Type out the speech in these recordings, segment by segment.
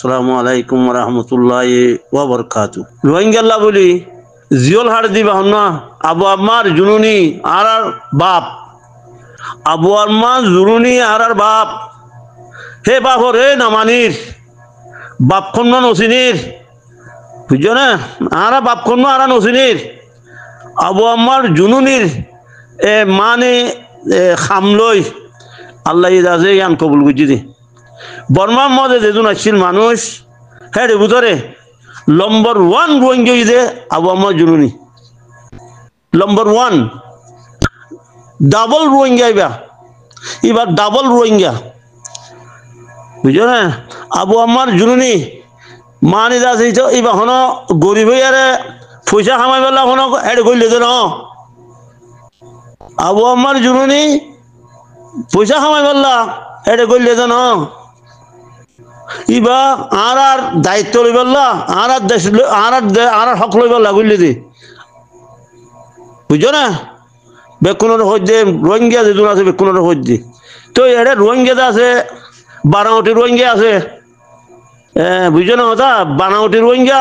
আসসালামু আলাইকুম ওয়া রাহমাতুল্লাহি ওয়া বারাকাতুহু। রোহিঙ্গা বলি জিওল হাড় দিবা হন্না আবু আম্মার জুনুনি আর বাপ আবু আম্মার জুনুনি আর বাপ হে বাপ রে নামানির বাপ খন্ন নসিনির বুঝছো না আর বাপ খন্ন আর নসিনির আবু আম্মার জুনুনির মানে খামলই আল্লাহ ইদাজে ইয়ান কবুল করছি দি বর্মার মধ্যে যেজন আসছিল মানুষ হ্যাঁ রে ভিতরে নম্বর 1 রোহিঙ্গা ইদে আবু আম্মার জুনুনি নম্বর 1 ডাবল রোহিঙ্গা এবার ডাবল রোহিঙ্গা বুঝছো না আবু আম্মার জুনুনি মানে যাচ্ছে এবার হনো গরিব হইয়ারে পয়সা কামাই পেলা হনো এড করলে তো ন আবু আম্মার জুনুনি পয়সা কামাই পেলা এড করলে তো ন ইবা আর দায়িত্ব লই পেলা আর দেশ আর হক লই পেলা করলে দি বুঝছো না বেকুনের হইতে রোহিঙ্গা যেজন আছে বেকুনের হইতে তো এটা রোহিঙ্গা আছে 12টি রোহিঙ্গা আছে বুঝছো না কথা 12টি রোহিঙ্গা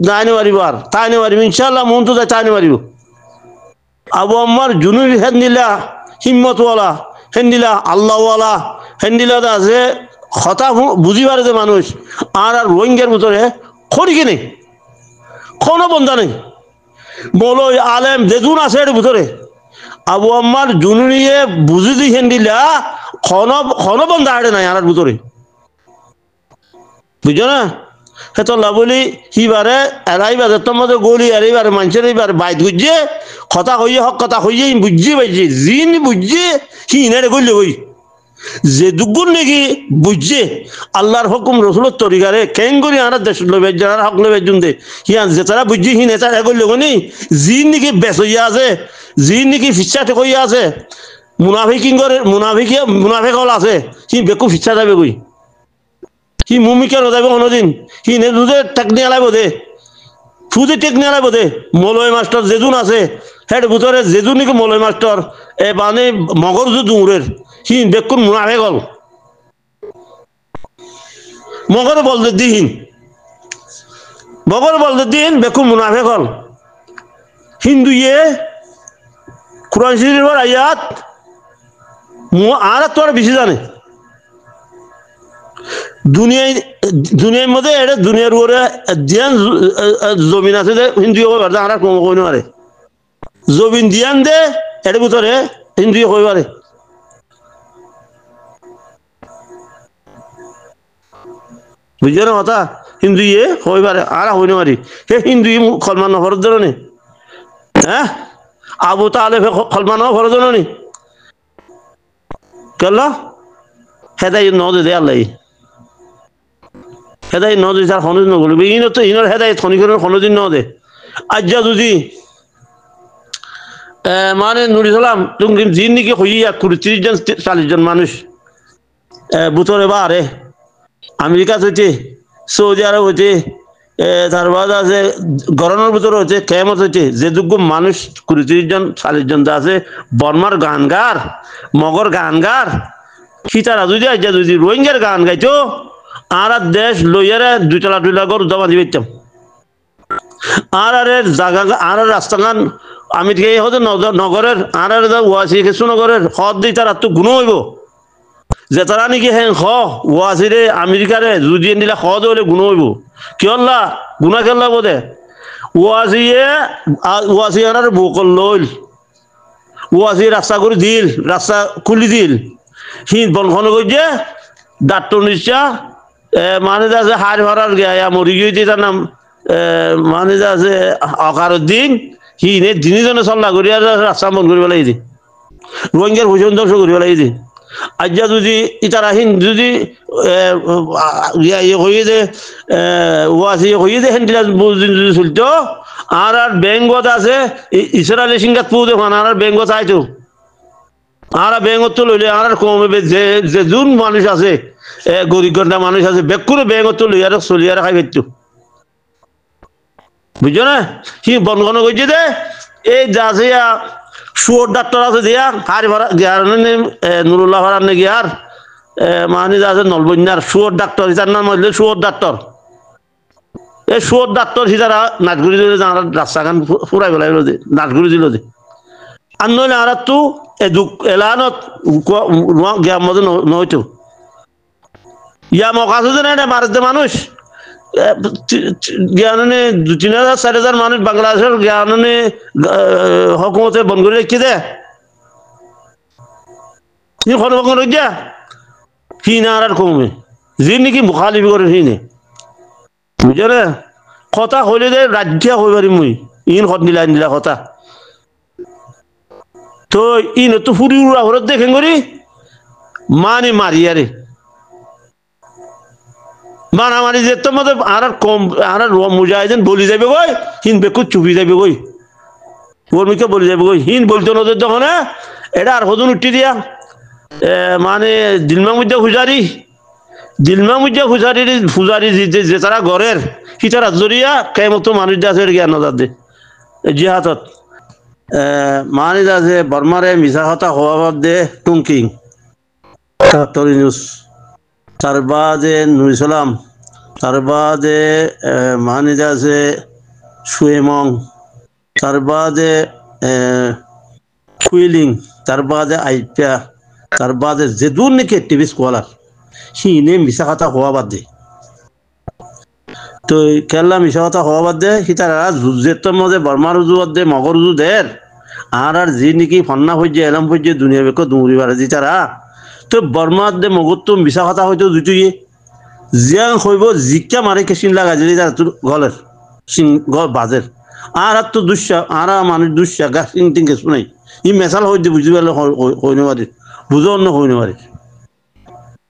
তাইনে পারিবার তাইনে পারিব ইনশাল্লাহ মন তো তাইনে পারিব আবু আম্মার জুনুনি হেন্দিলা হিম্মতওয়ালা হেন্দিলা আল্লাহওয়ালা হেন্দিলা আছে কথা বুঝি পারে যে মানুষ আর রোহিঙ্গার ভিতরে খড়ি কিনে কোনো বন্ধা নেই বলই আলেম যেজন আছে এর ভিতরে আবু আম্মার জুনুনিয়ে বুঝি দি হেন্দিলা কোনো বন্ধা আড়ে নাই আর ভিতরে বুঝছো না হেতল্লা বলি হিবারে এরাইবারে তোমাদের গলি এরাইবারে মানুষের এইবারে বাইত বুঝছে কথা হইয়ে হক কথা হইয়ে বুঝছি পাইছি জিন বুঝছে হিনে গইলে গই যে দুগুণ নাকি বুঝছে আল্লাহর হুকুম রসুলের তরিকারে কেন করি আর দেশ লইবে যারা হক লইবে জুনতে হিয়ান যে তারা বুঝছি হি নেতা গইলে গনি জিন নাকি বেস হইয়া আছে জিন নাকি ফিচ্ছাতে কইয়া আছে মুনাফিকিং করে মুনাফিক হল আছে হি বেকু ফিচ্ছা যাবে গই হি মুমিকে নজাবে কোনোদিন হি নে দুধে টেকনি আলাইব দে ফুদে টেকনি আলাইব দে মলয় মাস্টার যেজন আছে হেড ভিতরে যেজন নাকি মলয় মাস্টার মানে মগর যে দূরের হি বেকুন মুনাফে গল মগরে বলতে দিন মগরে বলতে দিন বেকুন মুনাফে গল হিন্দু ইয়ে কুরআন শরীফের আয়াত আর তো আর বেশি জানে দুনিয়ার মধ্যে এটা দুনিয়ার উপরে দিয়ান জমিন আছে যে হিন্দু হয়ে পারে আর কম কই নারে জমিন দিয়ান দে এর ভিতরে হিন্দু হয়ে পারে বুঝছো না কথা হিন্দু হয়ে পারে আর হইতে পারি হে হিন্দু খলমান ফরজ জানি হ্যাঁ আবু তালেব খলমান ফরজ জানি কেন হেদাই নদে দে আল্লাহ হেদাই নদী তার খনজ নগরবে ইন তো ইনর হেদায়ত খনিকরের খনদিন নদে আজ্জা যদি মানে নুরি সালাম তুমি জিন নাকি হইয়া 30 জন 40 জন মানুষ বুতরে বারে আমেরিকা হইতে সৌদি আরব হইতে তারপর আছে গরমের ভিতরে হইতে কেমত হইতে যে যোগ্য মানুষ 30 জন 40 জন আছে বর্মার গানগার মগর গানগার সীতারা যদি আজ্জা যদি রোহিঙ্গার গান গাইতো আর দেশ লইয়ারে দুইতলা ঘর জমা দিবেতাম আর জায়গা আর রাস্তাগান আমি ঠিক হতে নগরের আর ওয়াসি কিছু নগরের হদ দিই তারা তো গুণ হইব যে তারা নাকি হ্যাঁ ওয়াসিরে আমেরিকারে যদি দিলে হদ হইলে গুণ হইব কিয়ল্লা গুণা কেল্লা বোধে ওয়াসি আর বকল লইল ওয়াসি রাস্তা করে দিল রাস্তা খুলি দিল হি বনখন যে ডাক্তর নিশ্চা মানে আছে হাড় ভরার গিয়া মরি গিয়ে তার নাম মানে আছে অকারুদ্দিন হি নে দিনই জনে চল্লা করি আর রাস্তা বন্ধ করি পেলাই দি রোহিঙ্গার ভূষণ ধ্বংস করি পেলাই দি আজ্জা যদি ইতারা হিন যদি হয়ে দে ওয়াসি হয়ে দে হেন্দিলা যদি চলতো আর বেঙ্গত আছে ইসরায়েলি সিঙ্গাত পু দেখুন আর বেঙ্গত আইতো আর বেঙ্গত তো লইলে আর কমবে যে যোন মানুষ আছে গরিব গন্ডা মানুষ আছে বেকুরে বেঙ্গত লইয়ার চলিয়ার খাই পেতো বুঝছো না সি বনগণ করছে দে এই যাচ্ছে শুয়োর ডাক্তার আছে দিয়া হাড়ি ভরা গিয়ার নুরুল্লাহ ভাড়ার নে গিয়ার মানে আছে নলবন্যার শুয়োর ডাক্তার ইতার নাম হইলে শুয়োর ডাক্তার এই শুয়োর ডাক্তার হিতারা নাচগুড়ি দিল যে আমরা রাস্তাখান ফুরাই বেলাই যে নাচগুড়ি দিল যে আর নইলে আর তো এলানত জ্ঞান মতো নয়তো ইয়া মকাছে যে না ভারতের মানুষ জ্ঞানে 2,000-4,000 মানুষ বাংলাদেশের জ্ঞানে হকুমতে বন্ধ করে রেখে দেয় খনবঙ্গ রইয়া হি না আর কমে যে নাকি মুখালিফি করে হি নে বুঝছো না কথা হইলে যে রাজ্য হই পারি মুই ইন হত নিলা কথা তো ইন তো ফুরি উড়া হরত দেখেন করি মানে মারি আরে মারামারি যে তোর মধ্যে আর কম আর মুজাহিদিন বলি যাবে গই হিন বেকু চুপি যাবে গই কর্মীকে বলি যাবে গই হিন বলতো নদের যখন এটা আর হদুন উঠি দিয়া মানে দিলমা মধ্যে ফুজারি যে তারা ঘরের সি তারা জরিয়া কেমতো মানুষ আছে জ্ঞান দে জিহাতত মানে আছে বর্মারে মিছা কথা হওয়া দে টুংকিং নিউজ তার বাদে নুর ইসলাম তার বাদে মানে আছে সুয়েমং তার বাদে কুইলিং তার বাদে আইপিয়া তার বাদে যে দূর নাকি টিভি স্কলার সিনে মিছা কথা হওয়া বাদ দে তো কেলা মিছা কথা হওয়া বাদ দে সি তারা যেতর মধ্যে বর্মার উজু বাদ দে মগর উজু দের আর যে নাকি ফন্না হইছে এলাম হইছে দুনিয়া বেক দৌড়ি বাড়ে দি তারা তো বর্মার দে মগর তো মিছা কথা হয়তো দুটোই জিয়াং হইব জিকা মারে কেসিন লাগা যদি তার তোর গলের সিং গল বাজের আর তো দুঃসা আর মানুষ দুঃসা গা সিং টিং কিছু নাই ই মেশাল হইতে বুঝি পেলে হইনে পারে বুঝো অন্য হইনে পারে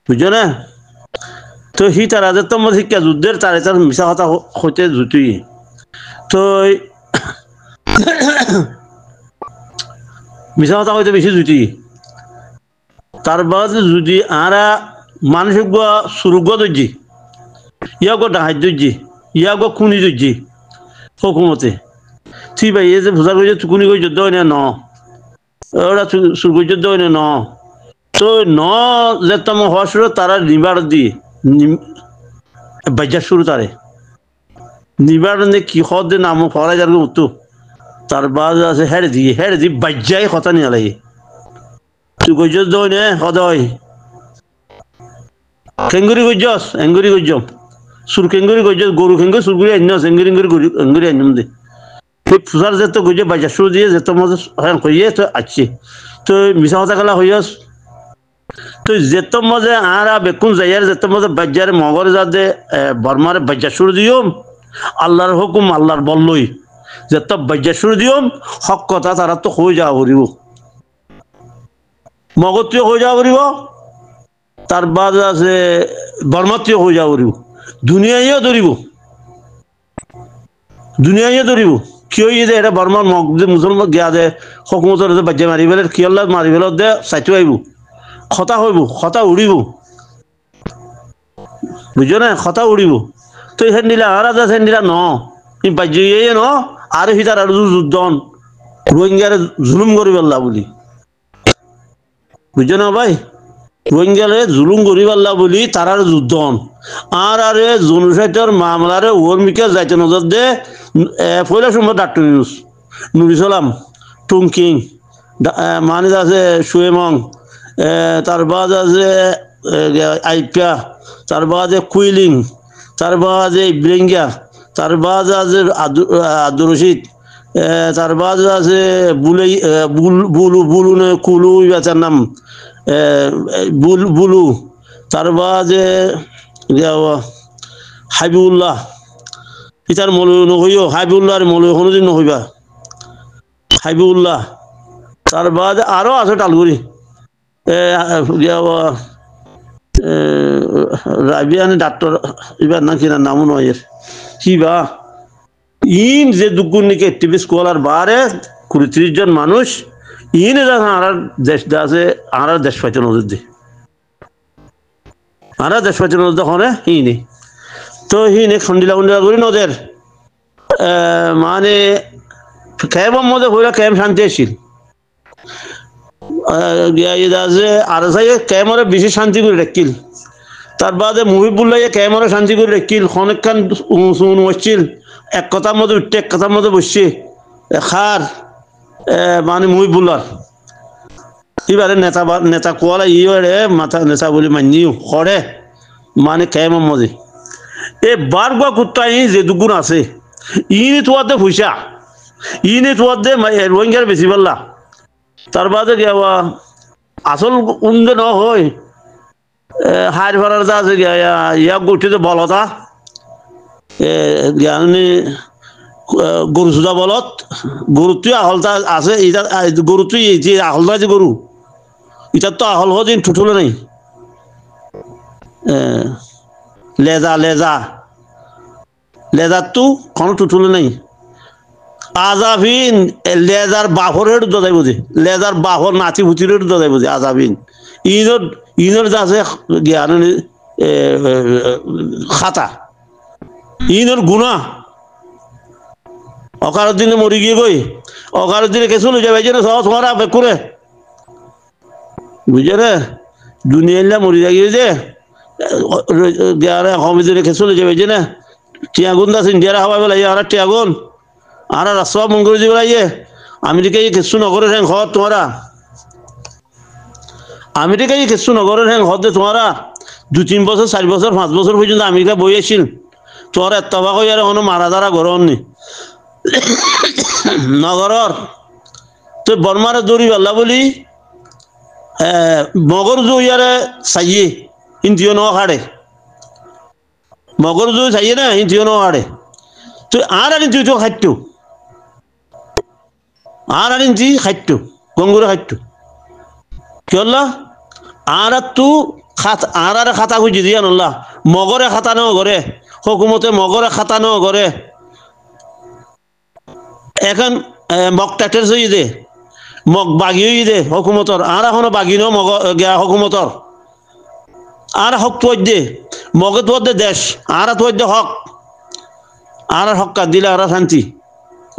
বুঝছো না তো সি তারা যে তোমার শিক্ষা যুদ্ধের তার মিছা কথা হইতে দুটোই তো মিছা কথা হইতে বেশি দুটোই তার বাদে যদি আরা মানসিক সুরুগ দর্জি ইয়াগো ডাহাজ দর্জি ইয়াগো খুনি দর্জি হকুমতে ঠিক ভাই এই যে ভোজার করছে চুকুনি করে যুদ্ধ হয় না ন ওরা সুরগুর যুদ্ধ হয় না ন তো ন যে তোমার হওয়া শুরু তারা নিবার দি বাজার শুরু তারে নিবার কি হদ দে নাম ফরাই যার উত্তু তার বাদ আছে হেড়ে দি বাজ্যাই কথা নিয়ে লাগে তুই গজ্জস দই নে সদয় কেঙ্গুরি গজ্জস এঙ্গুরি গজ্জম সুর কেঙ্গুরি গজ্জস গরু কেঙ্গুরি সুরগুরি আন্য এঙ্গুরি এঙ্গুরি আন্যম দে ফুসার যেত গজ্জে বাজার শুরু দিয়ে যেত মজা হইয়ে তো আসছি তো মিশা কথা গেলা হইয়াস তো যেত মজে আর বেকুন যাইয়ার যেত মজে বাজারে মগর যাতে বর্মারে বাজার শুরু দিও আল্লাহর হুকুম আল্লাহর বললই যেত বাজার শুরু দিও হক কথা তারা তো হয়ে যাওয়া করিব মগত্রীয় হয়ে যাওয়া করিব তার বাদ আছে বর্মাত্রীয় হয়ে যাওয়া করিব দুনিয়াইও ধরিব কি হয়ে যে এটা বর্মার মগ যে মুসলমান গিয়া দে হকুমতর যে বাজ্যে মারি ফেলে কি আল্লাহ মারি ফেলত দে চাইতে আইব কথা হইব কথা উড়িব বুঝছো না কথা উড়িব তো সেন দিলা আর সেন দিলা ন বাজ্যে ন আর সিটার আর যুদ্ধন রোহিঙ্গারে জুলুম করি পেলা বলি বুঝছো না ভাই রোহিঙ্গারে জুলুম করি পাল্লা বলি তারার যুদ্ধ আর জনসাইটর মামলারে ওর্মিকে যাইতে নজর দে পয়লা সময় ডাক্তার নুর ইসলাম টুংকিং মানে আছে সুয়েমং তার বাদ আছে আইপিয়া তার বাদে কুইলিং তার বাদে ইব্রেঙ্গা তার বাদ আছে আব্দুর রশিদ তার বাদ আছে বুলু কুলু তার নাম বুলু তার বাদে হাবিবুল্লাহ ইতার মৌলবী নহইও হাবিবুল্লাহর মৌলবী কোনোদিন নহইবা হাবিবুল্লাহ তার বাদে আরো আছে টালগুড়ি রাবিয়ানি ডাক্তার এবার না কিনা নামও নয় কিবা ইন যে দুগুণ নাকি টিভি স্কলার বারে 30 জন মানুষ ইন আর দেশ আছে আর দেশ পাইতে নজর দি আর দেশ পাইতে নজর দেখনে হিনে তো হিনে খন্ডিলা করি নদের মানে ক্যাম্পের মধ্যে হইলে ক্যাম্প শান্তি আসছিল গিয়া আছে আর সাই ক্যামেরা বেশি শান্তি করে রাখিল তার বাদে মুহিবুল্লাহ ক্যামেরা শান্তি করে রাখিল অনেকক্ষণ হচ্ছিল এক কথার মধ্যে উঠতে এক কথার মধ্যে বসছে খার মানে মুহিবুল্লাহ এবারে নেতা নেতা কোয়ালা ইয়ে মাথা নেতা বলে মানিও করে মানে ক্যামের মধ্যে এ বারগা কুত্তা যে দুগুণ আছে ইনি তোমাদের পয়সা ইনি তোমাদের রোহিঙ্গার বেশি পাল্লা তার বাদে গিয়া আসল উন্নয়ন ন হয় হার ভাড়ার যা আছে গিয়া ইয়া গোষ্ঠীতে বলতা জ্ঞানী গরু সুদা বলত গরুতুই আহলতা আছে এটা গরুতুই যে আহলতা যে গরু এটা তো আহল হদিন ঠুঠুলো নেই লেজা লেজা লেজার তো কোনো টুটুলো নেই আজাবিন লেজার বাহর হেঁটু দদাই বুঝে লেজার বাহর নাচি ভুতির হেঁটু দদাই বুঝে আজাবিন ইনর ইনর আছে জ্ঞান খাতা ইনর গুণা অকারের দিনে মরি গিয়ে গই অকারের দিনে কেসু লই যাবে না সহ তোমার করে বুঝে রে দুনিয়া মরি যাই যে হমিদুরে কেসু লই যাবে না টিয়াগুন দাস ইন্ডিয়ার হাওয়া বেলাই আর টিয়াগুন আর রাস্তা মঙ্গল যে বেলাইয়ে আমেরিকায় কিছু নগরের হ্যাং হদ তোমারা আমেরিকায় কিছু নগরের হ্যাং হদ দে তোমারা 2-3 বছর 4 বছর 5 বছর পর্যন্ত আমেরিকা বই আসছিল তোমার এতবা কই আর কোনো মারা দ্বারা গরম নি নগরর তো বর্মারে দৌড়ি পাল্লা বলি মগর জুইয়ারে চাইয়ে ইন্দিও ন খাড়ে মগর জুই চাইয়ে না ইন্দিও ন খাড়ে তুই আর আনি তুই তো খাদ্য আর আনি তুই খাদ্য গঙ্গুরে খাদ্য কি হল্লা আর তু খাত আর খাতা খুঁজি দিয়া নল্লা মগরে খাতা ন করে হকুমতে মগরে খাতা ন করে এখন মগ ট্যাটের হয়ে দে মগ বাগি হয়ে দে হকুমতর আর এখনো বাগি ন মগ গিয়া হকুমতর আর হক তোর দে মগে তোর দে দেশ আর তোর দে হক আর হক্কা দিলে আর শান্তি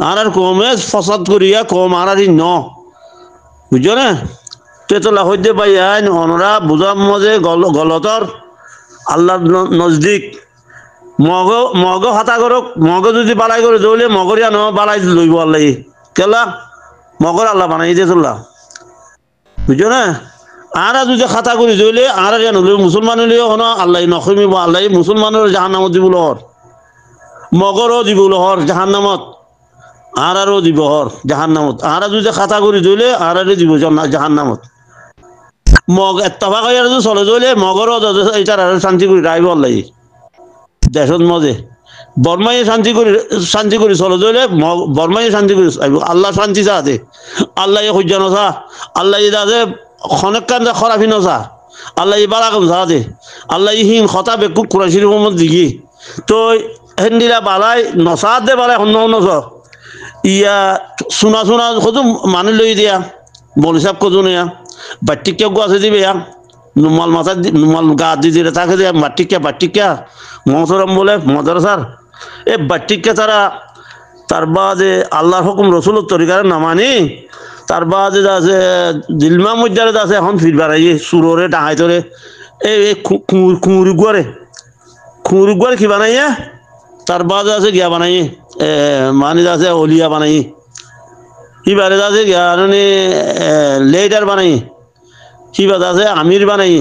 আর কমে ফসাদ করিয়া কম আর ন বুঝছো না তেতলা হইতে পাই আইন অনরা বুঝার মজে গলতর আল্লাহ নজদিক মগ মগ হাতা করক মগ যদি বালাই করে দৌলে মগরিয়া ন বালাই লইব আল্লাহ কেলা মগর আল্লাহ বানাই দিয়ে তোলা বুঝছো না আর যদি খাতা করে দৌলে আর মুসলমান হলেও হন আল্লাহ নখমিব আল্লাহ মুসলমানের জাহান নামত দিব লহর মগরও দিব লহর জাহান নামত আরও দিব হর জাহান নামত আর যদি খাতা করে দৌলে আর দিব জাহান নামত মগ এতফা করে চলে দৌলে মগরও এইটার আর শান্তি করে রাইব আল্লাহ দেশত মজে বর্মাই শান্তি করে চলে দৌলে বর্মাই শান্তি করে আল্লাহ শান্তি চাতে আল্লাহ সূর্য নচা আল্লাহ আছে খনেকান খরাফি নচা আল্লাহ বালাকম চাতে আল্লাহ হিং খতা বেকুক কুরাশির মত দিগি তো হেন্দিরা বালাই নচা দে বালাই সন্ন নচ ইয়া চুনা চুনা কত মানুষ লই দিয়া বল হিসাব কত নিয়া বাটিকা গাছে দিবে নুমাল মাথা নুমাল গা দি দিলে তাকে দিয়া বাটিকা মহতরম বলে মদরসার এ বাটিকা তারা তার বাদে আল্লাহর হুকুম রসুলের তরিকার নামানি তার বাদে আছে দিলমা মজ্জারে আছে এখন ফিরবার সুররে ডাহাই তরে এই কুঁড়ি গুয়ারে কি বানাইয়া তার বাদে আছে গিয়া বানাই মানে আছে অলিয়া বানাই কিবারে আছে গিয়া লেটার বানাই কিবা আছে আমির বানাই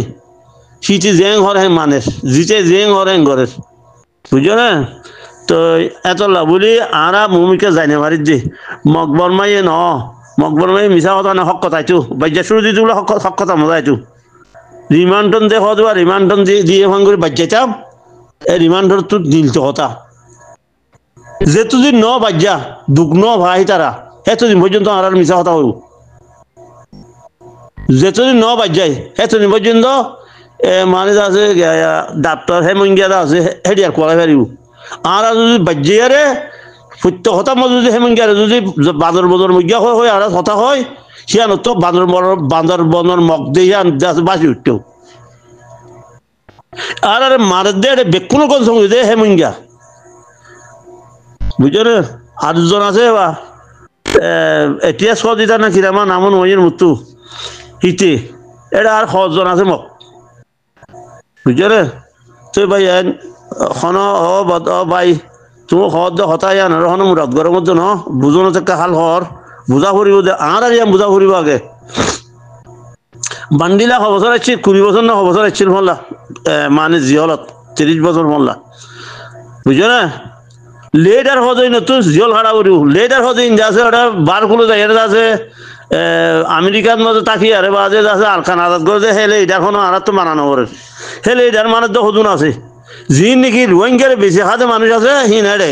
সিটি জেং হর হ্যাং মানের জিতে জেং হর হ্যাং ঘরের বুঝছো না তো এত বলি আরা ভূমিকা জানে মারির যে মকবরমাই ন মকবরমাই মিছা কথা না হক কথাইতো বাজ্যা শুরু দিতে বলে হক কথা মজাইতো রিমান্ডন দে হওয়া রিমান্ডন দিয়ে ভাঙ করে বাজ্যাইতাম এই রিমান্ডর তো দিল তো কথা যেতদিন ন বাজ্যা দুঃখ ন ভাই তারা এতদিন পর্যন্ত আর মিছা কথা হইব যেতদিন ন বাজ্যাই এতদিন পর্যন্ত মানে আছে ডাক্তার হেমঙ্গিয়া আছে হেডি আর করা ফেরিব আর যদি বাজ্যারে সত্য কথা মধ্যে যদি হেমঙ্গিয়ারে যদি বাঁদর বদর মজ্ঞা হয় আর কথা হয় সিয়ান তো বাঁদর বনর মগ দিয়ে বাঁচি উঠতেও আর মারে দে বেকুনো কোন সঙ্গে দে হেমঙ্গিয়া বুঝছো রে আর দুজন আছে বা এতিয়া সব দিতা না কিরামা নামন ওইয়ের মৃত্যু হিতে এটা আর সজন আছে মোক বুঝছো রে তুই ভাই খন ভাই তুমি সহজ হতাই আনার হন মুরাদ গরম মধ্যে ন বুঝনো একটা হাল হর বুঝা ফুরিব দে আর আর বুঝা ফুরিব আগে বান্ডিলা বছর আসছিল 20 বছর না বছর আসছিল মল্লা মানে জিয়লত 30 বছর মল্লা বুঝছো না লেডার হজই নতুন জিয়ল হারা করিব লেডার হজই আছে ওটা বার খুলে যায় এটা আছে আমেরিকার মধ্যে তাকি আরে বাজে আছে আলখান আজাদ করে হে লেডার কোনো আর তো মানানো করে হে লেডার মানে তো হজুন আছে জিন নাকি রোহিঙ্গারে বেশি হাতে মানুষ আছে হি না রে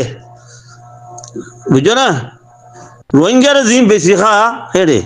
বুঝছো না রোহিঙ্গারে জিন বেশি খা হে রে